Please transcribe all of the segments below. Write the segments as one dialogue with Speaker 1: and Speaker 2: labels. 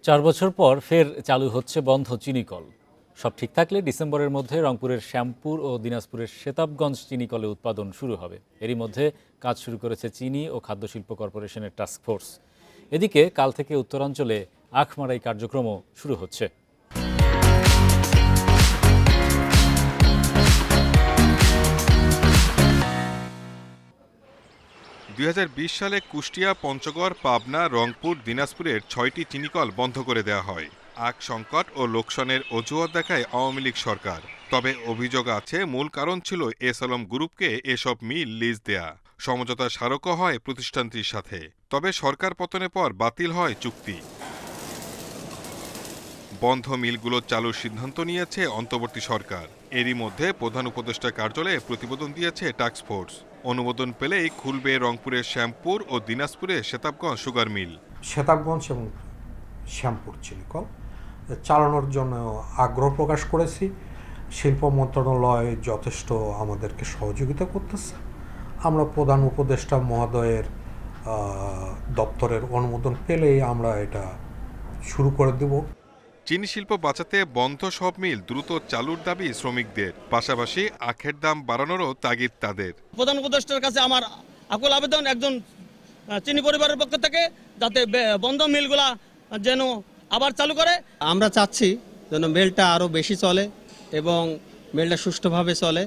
Speaker 1: ৪ বছর পর ফের চালু হচ্ছে বন্ধ চিনিকল। সব ঠিক থাকলে ডিসেম্বরের মধ্যে রংপুরের শ্যামপুর ও দিনাজপুরের সেতাবগঞ্জ চিনিকলে উৎপাদন শুরু হবে। এরই মধ্যে কাজ শুরু করেছে চিনি ও খাদ্যশিল্প কর্পোরেশনের টাস্কফোর্স। এদিকে কাল থেকে উত্তরাঞ্চলে আখ মাড়াই কার্যক্রমও শুরু হচ্ছে।
Speaker 2: ২০২০ সালে কুষ্টিয়া, পঞ্চগড়, পাবনা, রংপুর, দিনাজপুরের ৬টি চিনিকল বন্ধ করে দেওয়া হয়। আখ সংকট ও লোকসানের অজুহাত দেখায় আওয়ামী লীগ সরকার। তবে অভিযোগ আছে মূল কারণ ছিল এস আলম গ্রুপকে এসব মিল লিজ দেয়া। সমঝোতা স্মারকও হয় প্রতিষ্ঠানটির সাথে। তবে সরকার পতনের পর বাতিল হয় চুক্তি। বন্ধ মিলগুলো চালুর সিদ্ধান্ত নিয়েছে অন্তর্বর্তী সরকার। এরই মধ্যে প্রধান উপদেষ্টা কার্যালয়ে প্রতিবেদন দিয়েছে টাস্কফোর্স। অনুমোদন পেলেই খুলবে রংপুরের শ্যামপুর ও দিনাজপুরে সেতাবগঞ্জ সুগার মিল।
Speaker 3: সেতাবগঞ্জ এবং শ্যামপুর চিনিকল চালানোর জন্য আগ্রহ প্রকাশ করেছি। শিল্প মন্ত্রণালয় যথেষ্ট আমাদেরকে সহযোগিতা করতেছে। আমরা প্রধান উপদেষ্টা মহোদয়ের দপ্তরের অনুমোদন পেলেই আমরা এটা শুরু করে দেব।
Speaker 2: চিনি শিল্প বাঁচাতে বন্ধ সব মিল দ্রুত চালুর দাবি শ্রমিকদের। পাশাপাশি আখের দাম বাড়ানোরও তাগিদ তাদের।
Speaker 4: প্রধান উপদেষ্টার কাছে আমার আকুল আবেদন একজন চিনি পরিবারের পক্ষ থেকে, যাতে বন্ধ মিলগুলা যেন আবার চালু করে।
Speaker 5: আমরা চাচ্ছি যেন মিলটা আরও বেশি চলে এবং মিলটা সুষ্ঠুভাবে চলে।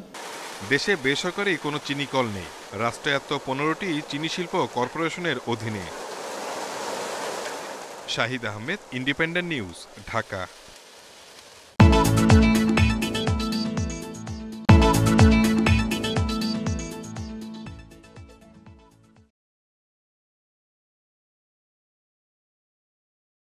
Speaker 2: দেশে বেসরকারি কোনো চিনিকল নেই। রাষ্ট্রায়ত্ত 15টি চিনি শিল্প কর্পোরেশনের অধীনে। Shahid Ahmed, independent news, Dhaka.